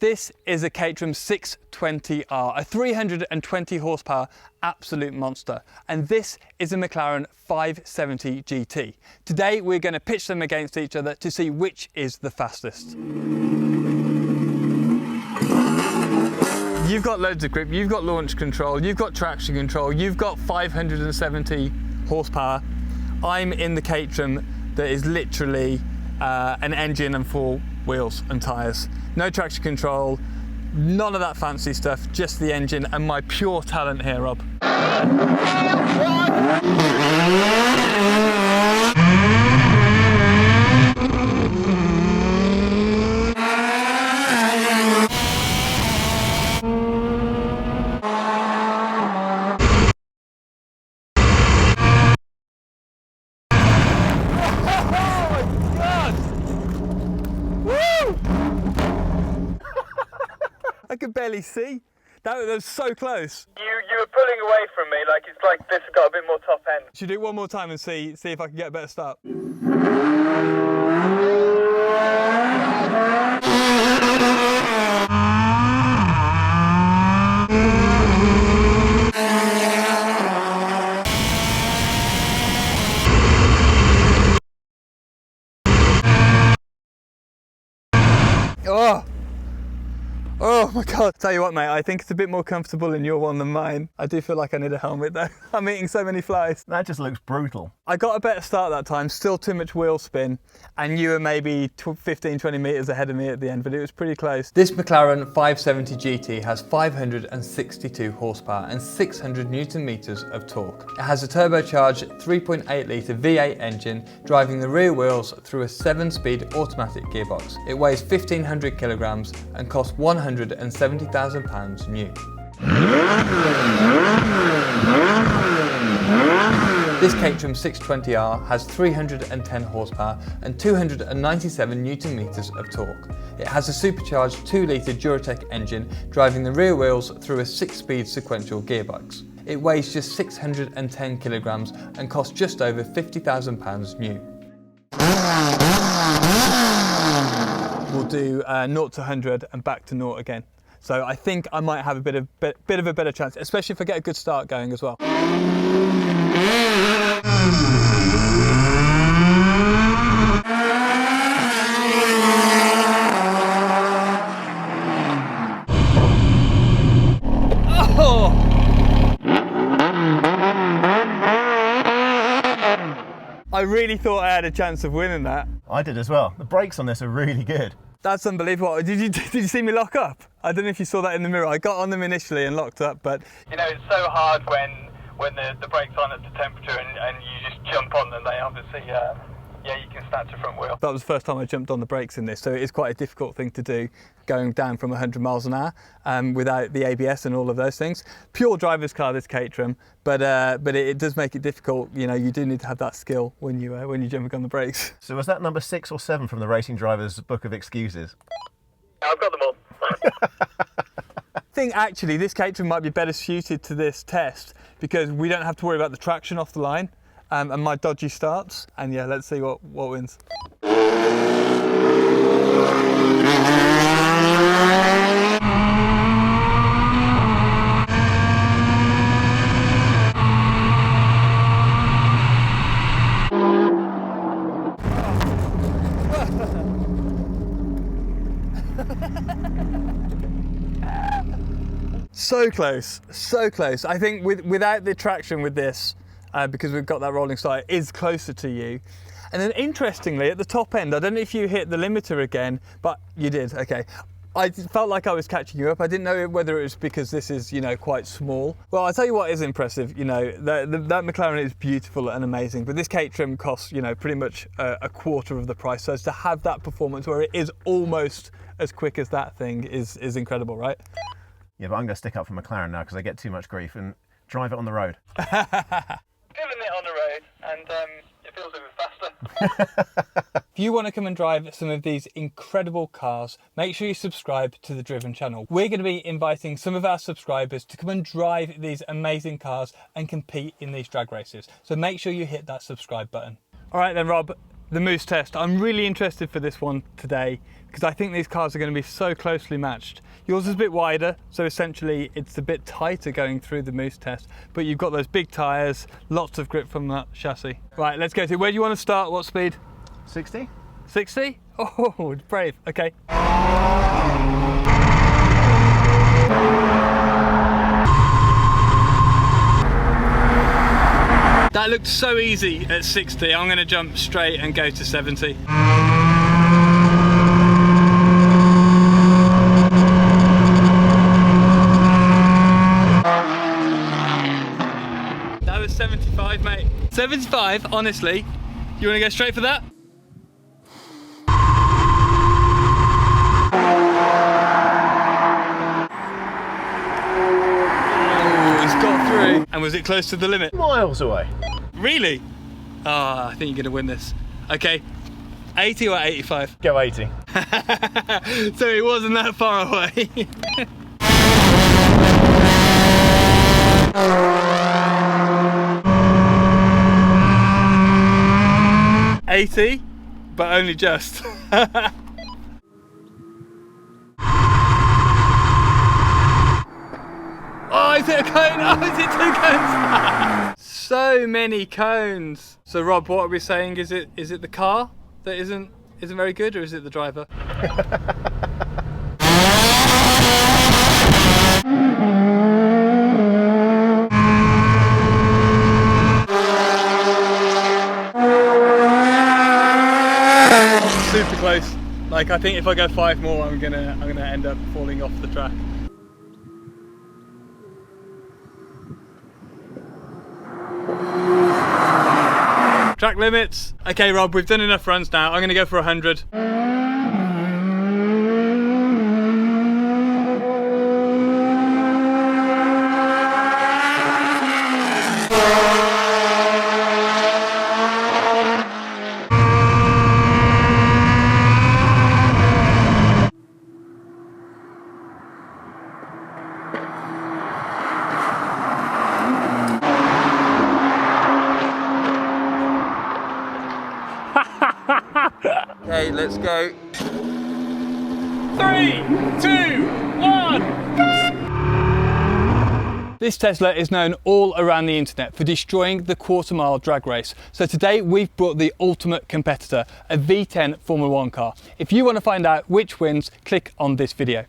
This is a Caterham 620R, a 320 horsepower absolute monster. And this is a McLaren 570 GT. Today we're going to pitch them against each other to see which is the fastest. You've got loads of grip, you've got launch control, you've got traction control, you've got 570 horsepower. I'm in the Caterham that is literally an engine and four wheels and tyres. No traction control, none of that fancy stuff, just the engine and my pure talent here, Rob. I could barely see. That was so close. You were pulling away from me, like it's like this has got a bit more top end. Should we do it one more time and see if I can get a better start? Oh my God, tell you what mate, I think it's a bit more comfortable in your one than mine. I do feel like I need a helmet though. I'm eating so many flies. That just looks brutal. I got a better start that time, still too much wheel spin, and you were maybe 15-20 metres ahead of me at the end, but it was pretty close. This McLaren 570 GT has 562 horsepower and 600 Newton meters of torque. It has a turbocharged 3.8 litre V8 engine driving the rear wheels through a 7-speed automatic gearbox. It weighs 1,500 kilograms and costs £170,000 new. This Caterham 620R has 310 horsepower and 297 Newton meters of torque. It has a supercharged 2-litre Duratec engine driving the rear wheels through a 6-speed sequential gearbox. It weighs just 610 kilograms and costs just over £50,000 new. We'll do 0 to 100 and back to 0 again. So I think I might have a bit of a better chance, especially if I get a good start going as well. Oh! I really thought I had a chance of winning that. I did as well. The brakes on this are really good. That's unbelievable. Did you see me lock up? I don't know if you saw that in the mirror. I got on them initially and locked up, but... You know, it's so hard when the brake's on at the temperature and you just jump on them. They obviously, yeah, you can snatch a front wheel. That was the first time I jumped on the brakes in this, so it is quite a difficult thing to do, going down from 100 miles an hour without the ABS and all of those things. Pure driver's car, this Caterham, but it does make it difficult. You know, you do need to have that skill when you're jumping on the brakes. So was that number 6 or 7 from the Racing Driver's Book of Excuses? I've got them all. I think actually this Caterham might be better suited to this test because we don't have to worry about the traction off the line and my dodgy starts. And yeah, let's see what wins. So close, so close. I think without the traction with this, because we've got that rolling start, it is closer to you. And then interestingly, at the top end, I don't know if you hit the limiter again, but you did, okay. I felt like I was catching you up. I didn't know whether it was because this is, you know, quite small. Well, I'll tell you what is impressive, you know, that McLaren is beautiful and amazing, but this Caterham costs, you know, pretty much a quarter of the price. So to have that performance where it is almost as quick as that thing is incredible, right? Yeah, but I'm going to stick up for McLaren now because I get too much grief and drive it on the road. Driven it on the road and it feels a bit faster. If you want to come and drive some of these incredible cars, make sure you subscribe to the Driven channel. We're going to be inviting some of our subscribers to come and drive these amazing cars and compete in these drag races. So make sure you hit that subscribe button. All right then, Rob, the Moose test. I'm really interested for this one today because I think these cars are going to be so closely matched. Yours is a bit wider, so essentially it's a bit tighter going through the Moose test, but you've got those big tyres, lots of grip from that chassis. Right, let's go to, where do you want to start? What speed? 60? 60? Oh, brave, okay. That looked so easy at 60. I'm going to jump straight and go to 70. That was 75, mate. 75, honestly. You want to go straight for that? Oh, it's got through. And was it close to the limit? Miles away. Really? Ah, I think you're going to win this. Okay, 80 or 85? Go 80. So it wasn't that far away. 80, but only just. Oh, is it a cone? Oh, is it 2 cones? So many cones. So Rob, what are we saying? Is it the car that isn't very good, or is it the driver? Super close. Like, I think if I go 5 more, I'm gonna end up falling off the track. Track limits. Okay, Rob, we've done enough runs now. I'm going to go for 100. Okay, let's go. 3, 2, 1. This Tesla is known all around the internet for destroying the quarter-mile drag race. So today we've brought the ultimate competitor, a V10 Formula 1 car. If you want to find out which wins, click on this video.